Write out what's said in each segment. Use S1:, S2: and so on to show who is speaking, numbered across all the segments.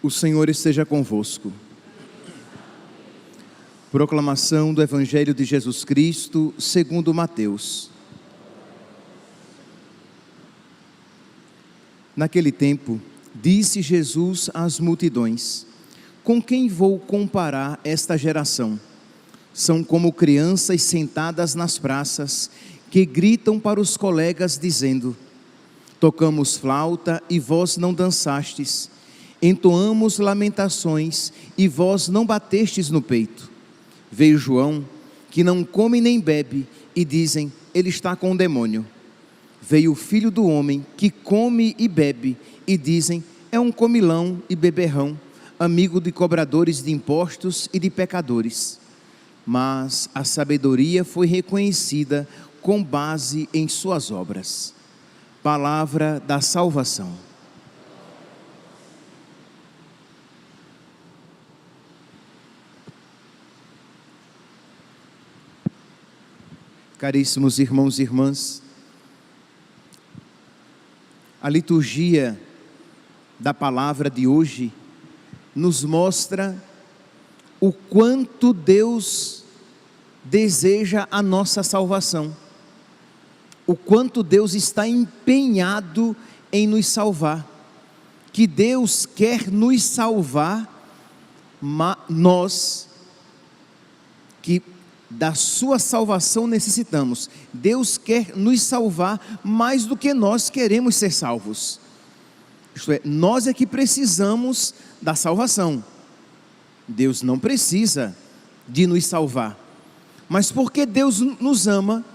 S1: O Senhor esteja convosco. Proclamação do Evangelho de Jesus Cristo, segundo Mateus. Naquele tempo, disse Jesus às multidões: com quem vou comparar esta geração? São como crianças sentadas nas praças, que gritam para os colegas dizendo: tocamos flauta e vós não dançastes, entoamos lamentações e vós não batestes no peito. Veio João, que não come nem bebe, e dizem: ele está com o demônio. Veio o Filho do Homem, que come e bebe, e dizem: é um comilão e beberrão, amigo de cobradores de impostos e de pecadores. Mas a sabedoria foi reconhecida com base em suas obras. Palavra da salvação. Caríssimos irmãos e irmãs, a liturgia da palavra de hoje nos mostra o quanto Deus deseja a nossa salvação, o quanto Deus está empenhado em nos salvar, que Deus quer nos salvar, nós que da sua salvação necessitamos. Deus quer nos salvar mais do que nós queremos ser salvos. Isto é, nós é que precisamos da salvação. Deus não precisa de nos salvar. Mas porque Deus nos ama,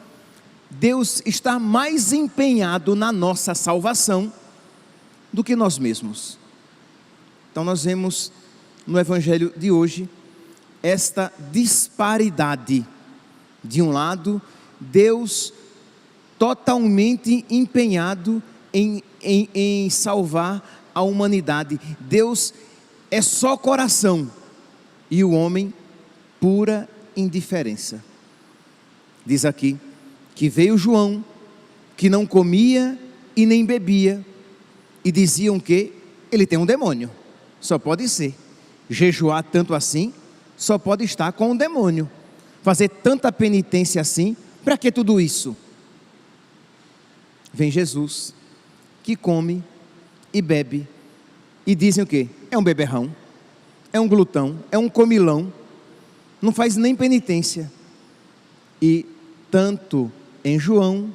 S1: Deus está mais empenhado na nossa salvação do que nós mesmos. Então nós vemos no Evangelho de hoje esta disparidade. De um lado, Deus totalmente empenhado em salvar a humanidade. Deus é só coração e o homem pura indiferença. Diz aqui que veio João, que não comia e nem bebia, e diziam que ele tem um demônio. Só pode ser. Jejuar tanto assim, só pode estar com um demônio. Fazer tanta penitência assim, para que tudo isso? Vem Jesus, que come e bebe, e dizem o quê? É um beberrão, é um glutão, é um comilão, não faz nem penitência. E tanto em João,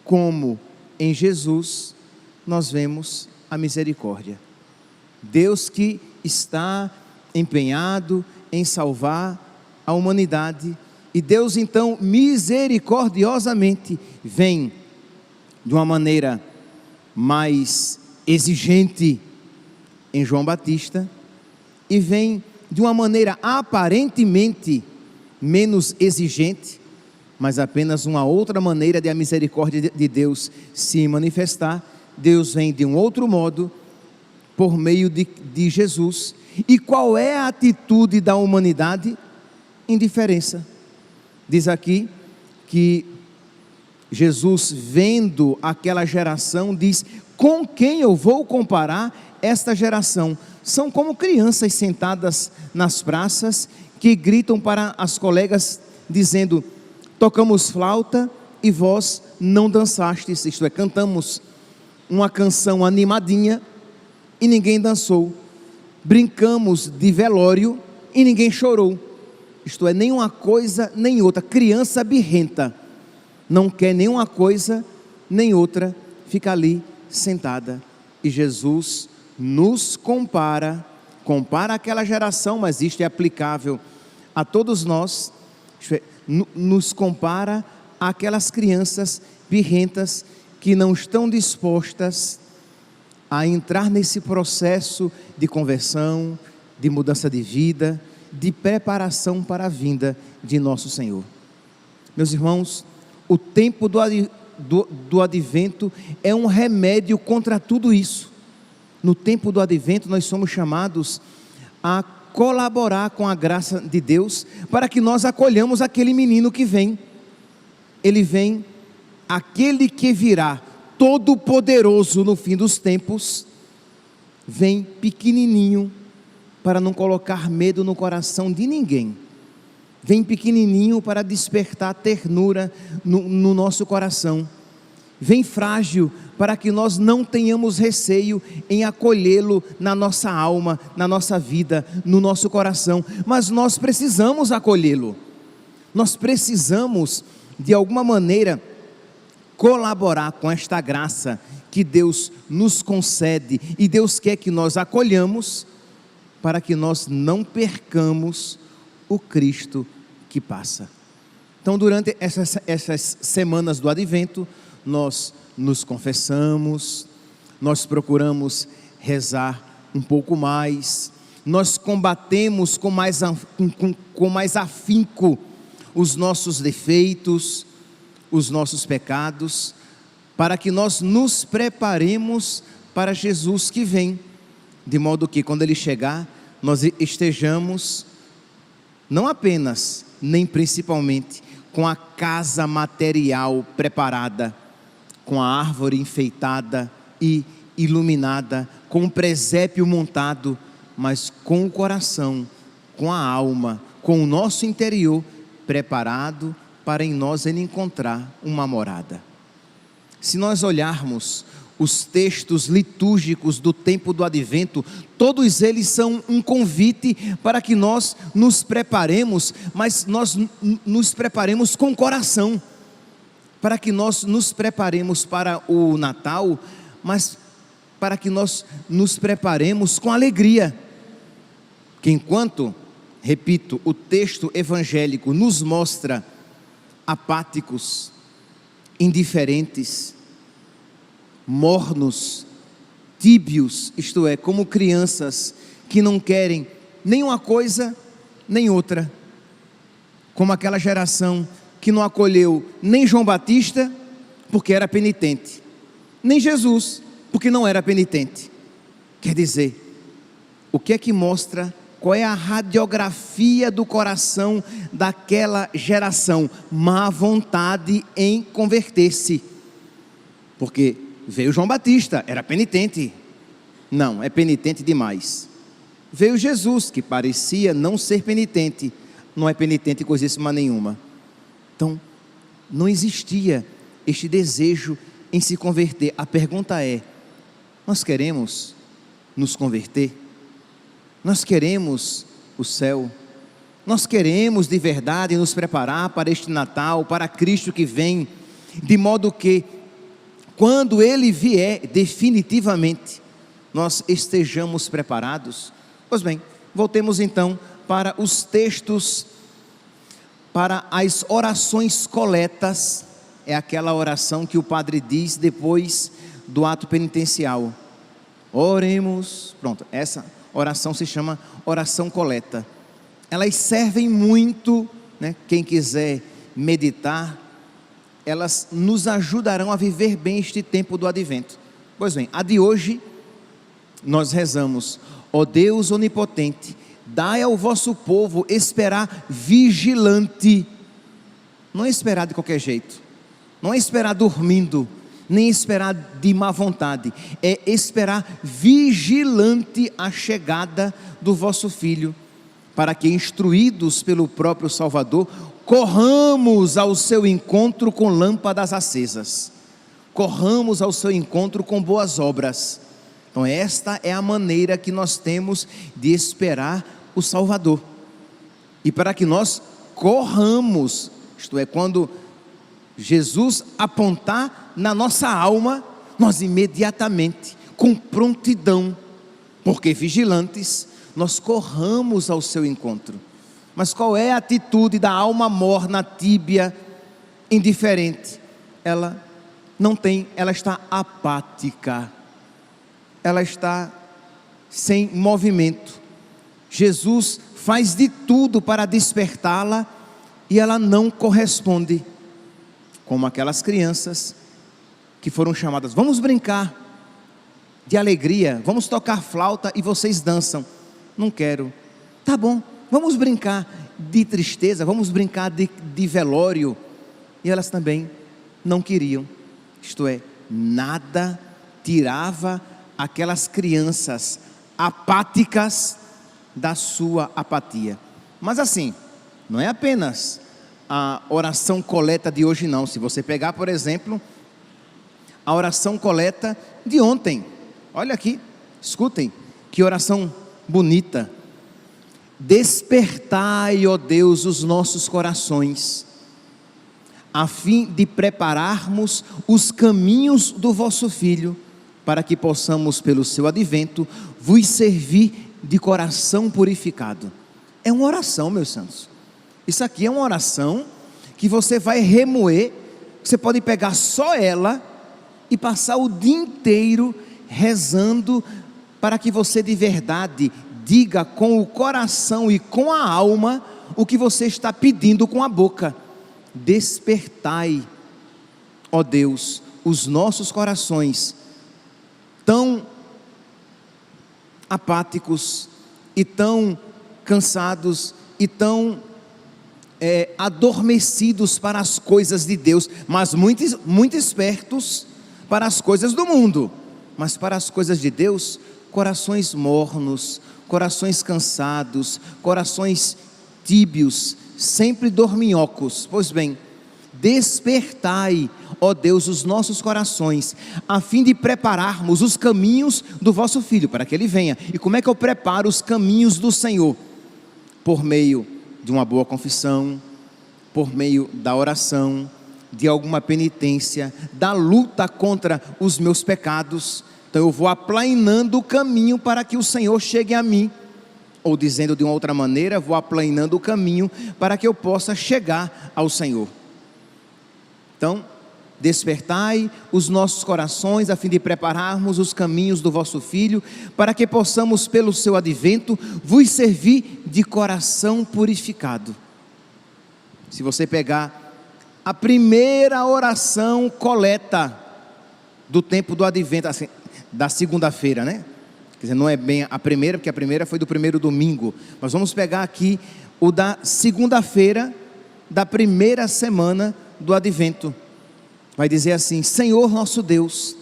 S1: como em Jesus, nós vemos a misericórdia. Deus que está empenhado em salvar a humanidade, e Deus então misericordiosamente vem de uma maneira mais exigente em João Batista, e vem de uma maneira aparentemente menos exigente, mas apenas uma outra maneira de a misericórdia de Deus se manifestar. Deus vem de um outro modo, por meio de Jesus. E qual é a atitude da humanidade? Indiferença. Diz aqui que Jesus, vendo aquela geração, diz: com quem eu vou comparar esta geração? São como crianças sentadas nas praças, que gritam para as colegas dizendo: tocamos flauta e vós não dançastes. Isto é, cantamos uma canção animadinha e ninguém dançou. Brincamos de velório e ninguém chorou. Isto é, nem uma coisa nem outra. Criança birrenta, não quer nem uma coisa nem outra, fica ali sentada. E Jesus nos compara aquela geração, mas isto é aplicável a todos nós. Isto é, nos compara àquelas crianças birrentas que não estão dispostas a entrar nesse processo de conversão, de mudança de vida, de preparação para a vinda de nosso Senhor. Meus irmãos, o tempo do advento é um remédio contra tudo isso. No tempo do advento nós somos chamados a colaborar com a graça de Deus, para que nós acolhamos aquele menino que vem. Ele vem, aquele que virá todo poderoso no fim dos tempos, vem pequenininho para não colocar medo no coração de ninguém. Vem pequenininho para despertar ternura no nosso coração. Vem frágil para que nós não tenhamos receio em acolhê-lo na nossa alma, na nossa vida, no nosso coração. Mas nós precisamos acolhê-lo. Nós precisamos, de alguma maneira, colaborar com esta graça que Deus nos concede. E Deus quer que nós acolhamos para que nós não percamos o Cristo que passa. Então, durante essas semanas do Advento, nós nos confessamos, nós procuramos rezar um pouco mais, nós combatemos com mais afinco os nossos defeitos, os nossos pecados, para que nós nos preparemos para Jesus que vem, de modo que quando Ele chegar, nós estejamos, não apenas, nem principalmente, com a casa material preparada, com a árvore enfeitada e iluminada, com o presépio montado, mas com o coração, com a alma, com o nosso interior preparado para em nós Ele encontrar uma morada. Se nós olharmos os textos litúrgicos do tempo do Advento, todos eles são um convite para que nós nos preparemos, mas nós nos preparemos com o coração, para que nós nos preparemos para o Natal, mas para que nós nos preparemos com alegria, que enquanto, repito, o texto evangélico nos mostra apáticos, indiferentes, mornos, tíbios, isto é, como crianças que não querem nem uma coisa nem outra, como aquela geração que não acolheu nem João Batista porque era penitente, nem Jesus porque não era penitente. Quer dizer, o que é que mostra, qual é a radiografia do coração daquela geração? Má vontade em converter-se, porque veio João Batista, era penitente, não, é penitente demais. Veio Jesus, que parecia não ser penitente, não é penitente coisíssima nenhuma. Então, não existia este desejo em se converter. A pergunta é: nós queremos nos converter? Nós queremos o céu? Nós queremos de verdade nos preparar para este Natal, para Cristo que vem, de modo que, quando Ele vier definitivamente, nós estejamos preparados? Pois bem, voltemos então para os textos, para as orações coletas. É aquela oração que o padre diz depois do ato penitencial. Oremos. Pronto, essa oração se chama oração coleta. Elas servem muito, né? Quem quiser meditar, elas nos ajudarão a viver bem este tempo do Advento. Pois bem, a de hoje nós rezamos: ó Deus onipotente, dai ao vosso povo esperar vigilante. Não é esperar de qualquer jeito, não é esperar dormindo, nem esperar de má vontade, é esperar vigilante a chegada do vosso Filho, para que, instruídos pelo próprio Salvador, corramos ao seu encontro com lâmpadas acesas, corramos ao seu encontro com boas obras. Então esta é a maneira que nós temos de esperar o Salvador, e para que nós corramos, isto é, quando Jesus apontar na nossa alma, nós imediatamente, com prontidão, porque vigilantes, nós corramos ao seu encontro. Mas qual é a atitude da alma morna, tíbia, indiferente? Ela não tem, ela está apática, ela está sem movimento. Jesus faz de tudo para despertá-la e ela não corresponde, como aquelas crianças que foram chamadas: vamos brincar de alegria, vamos tocar flauta e vocês dançam. Não quero. Tá bom, vamos brincar de tristeza, vamos brincar de velório. E elas também não queriam. Isto é, nada tirava aquelas crianças apáticas da sua apatia. Mas assim, não é apenas a oração coleta de hoje não. Se você pegar, por exemplo, a oração coleta de ontem, olha aqui, escutem, que oração bonita. Despertai, ó Deus, os nossos corações, a fim de prepararmos os caminhos do vosso Filho, para que possamos, pelo seu advento, vos servir de coração purificado. É uma oração, meus santos. Isso aqui é uma oração que você vai remoer. Você pode pegar só ela e passar o dia inteiro rezando, para que você de verdade diga com o coração e com a alma o que você está pedindo com a boca. Despertai, ó Deus, os nossos corações, tão apáticos e tão cansados e tão adormecidos para as coisas de Deus, mas muito espertos para as coisas do mundo, mas para as coisas de Deus, corações mornos, corações cansados, corações tíbios, sempre dorminhocos. Pois bem, despertai, ó Deus, os nossos corações, a fim de prepararmos os caminhos do vosso Filho, para que Ele venha. E como é que eu preparo os caminhos do Senhor? Por meio de uma boa confissão, por meio da oração, de alguma penitência, da luta contra os meus pecados. Então eu vou aplainando o caminho para que o Senhor chegue a mim, ou dizendo de uma outra maneira, vou aplainando o caminho para que eu possa chegar ao Senhor. Então, despertai os nossos corações a fim de prepararmos os caminhos do vosso Filho, para que possamos pelo seu advento vos servir de coração purificado. Se você pegar a primeira oração coleta do tempo do advento, assim, da segunda-feira, né? Quer dizer, não é bem a primeira, porque a primeira foi do primeiro domingo, mas vamos pegar aqui o da segunda-feira da primeira semana do advento. Vai dizer assim: Senhor nosso Deus,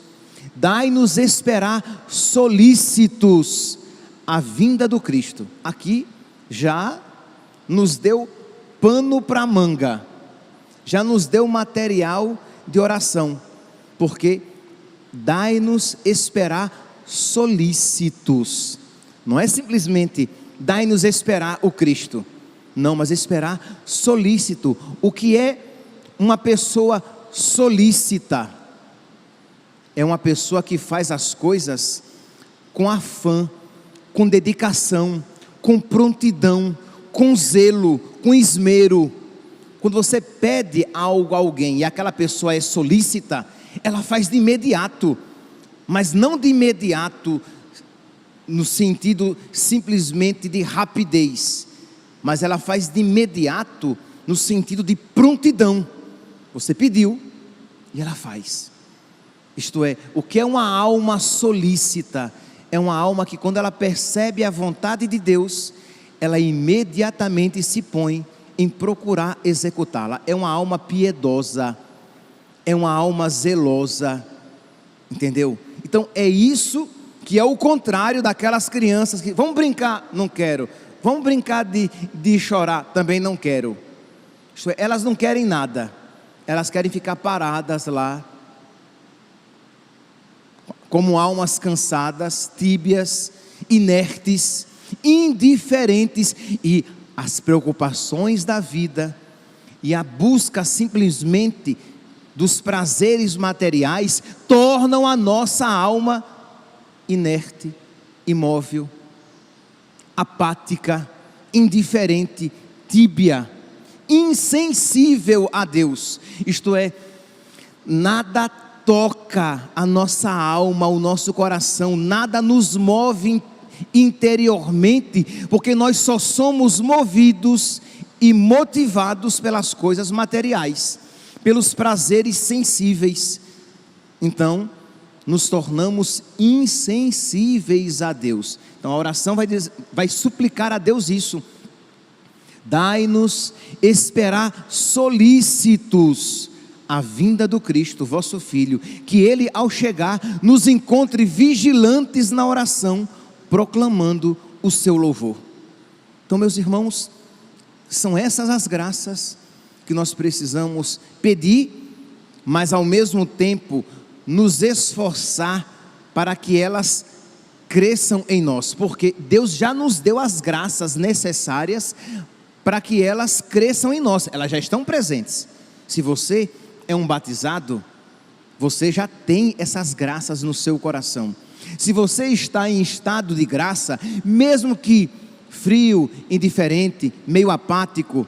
S1: dai-nos esperar solícitos a vinda do Cristo. Aqui já nos deu pano para manga, já nos deu material de oração, porque dai-nos esperar solícitos. Não é simplesmente dai-nos esperar o Cristo, não, mas esperar solícito. O que é uma pessoa solícita? É uma pessoa que faz as coisas com afã, com dedicação, com prontidão, com zelo, com esmero. Quando você pede algo a alguém e aquela pessoa é solícita, ela faz de imediato, mas não de imediato no sentido simplesmente de rapidez, mas ela faz de imediato no sentido de prontidão. Você pediu e ela faz. Isto é, o que é uma alma solícita? É uma alma que, quando ela percebe a vontade de Deus, ela imediatamente se põe em procurar executá-la. É uma alma piedosa, é uma alma zelosa, entendeu? Então é isso que é o contrário daquelas crianças que vamos brincar, não quero, vamos brincar de chorar, também não quero. Isto é, elas não querem nada, elas querem ficar paradas lá, como almas cansadas, tíbias, inertes, indiferentes, e as preocupações da vida e a busca simplesmente dos prazeres materiais tornam a nossa alma inerte, imóvel, apática, indiferente, tíbia, insensível a Deus. Isto é, nada toca a nossa alma, o nosso coração, nada nos move interiormente, porque nós só somos movidos e motivados pelas coisas materiais, pelos prazeres sensíveis. Então nos tornamos insensíveis a Deus. Então a oração vai suplicar a Deus isso: dai-nos esperar solícitos a vinda do Cristo, vosso Filho, que Ele, ao chegar, nos encontre vigilantes na oração, proclamando o seu louvor. Então, meus irmãos, são essas as graças que nós precisamos pedir, mas ao mesmo tempo nos esforçar para que elas cresçam em nós, porque Deus já nos deu as graças necessárias para que elas cresçam em nós. Elas já estão presentes. Se você é um batizado, você já tem essas graças no seu coração. Se você está em estado de graça, mesmo que frio, indiferente, meio apático,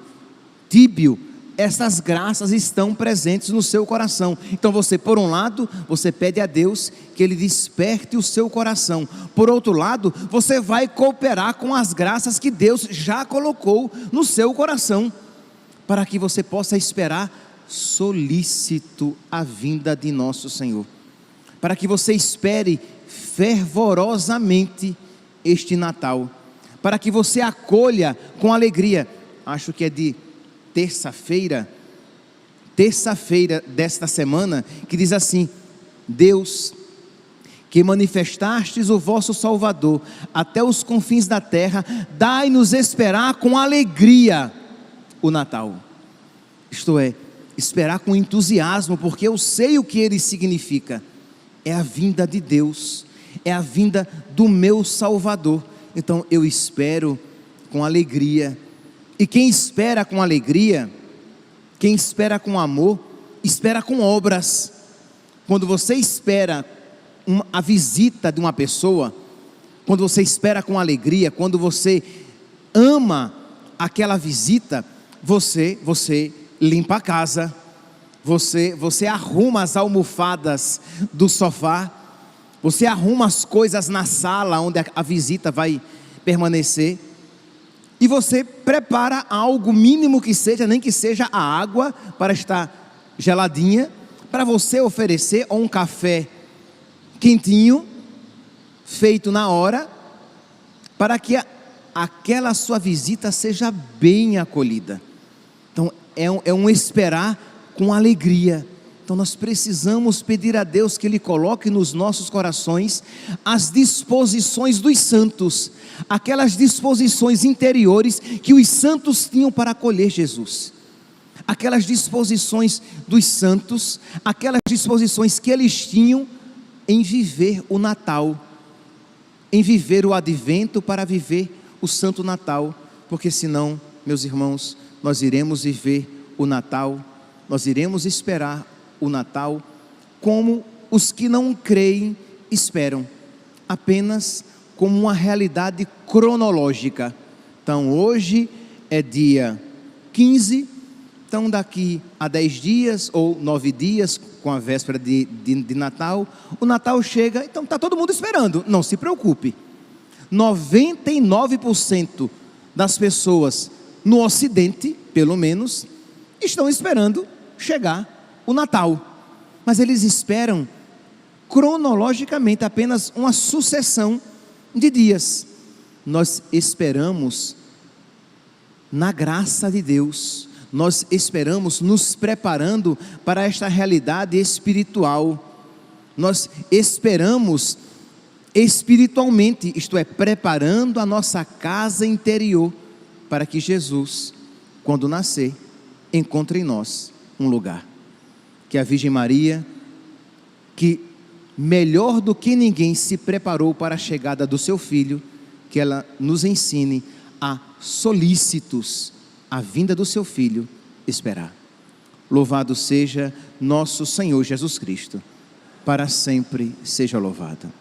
S1: tíbio, essas graças estão presentes no seu coração. Então você, por um lado, você pede a Deus que Ele desperte o seu coração. Por outro lado, você vai cooperar com as graças que Deus já colocou no seu coração, para que você possa esperar solícito a vinda de nosso Senhor, para que você espere fervorosamente este Natal, para que você acolha com alegria. Acho que é de terça-feira desta semana, que diz assim: Deus, que manifestastes o vosso Salvador até os confins da terra, dai-nos esperar com alegria o Natal. Isto é, esperar com entusiasmo, porque eu sei o que ele significa. É a vinda de Deus, é a vinda do meu Salvador. Então eu espero com alegria. E quem espera com alegria, quem espera com amor, espera com obras. Quando você espera a visita de uma pessoa, quando você espera com alegria, quando você ama aquela visita, você limpa a casa, você arruma as almofadas do sofá, você arruma as coisas na sala onde a visita vai permanecer, e você prepara algo mínimo que seja, nem que seja a água para estar geladinha, para você oferecer, ou um café quentinho, feito na hora, para que aquela sua visita seja bem acolhida. Então é um esperar com alegria. Então nós precisamos pedir a Deus que Ele coloque nos nossos corações as disposições dos santos, aquelas disposições interiores que os santos tinham para acolher Jesus, aquelas disposições dos santos, aquelas disposições que eles tinham em viver o Natal, em viver o advento para viver o Santo Natal, porque senão, meus irmãos, nós iremos viver o Natal, nós iremos esperar o Natal como os que não creem esperam, apenas como uma realidade cronológica. Então hoje é dia 15, então daqui a 10 dias ou 9 dias, com a véspera de Natal, o Natal chega, então está todo mundo esperando. Não se preocupe, 99% das pessoas no Ocidente, pelo menos, estão esperando chegar o Natal, mas eles esperam cronologicamente apenas uma sucessão de dias. Nós esperamos na graça de Deus, nós esperamos nos preparando para esta realidade espiritual, nós esperamos espiritualmente, isto é, preparando a nossa casa interior, para que Jesus, quando nascer, encontre em nós um lugar. Que a Virgem Maria, que melhor do que ninguém se preparou para a chegada do seu Filho, que ela nos ensine a solícitos a vinda do seu Filho esperar. Louvado seja nosso Senhor Jesus Cristo, para sempre seja louvado.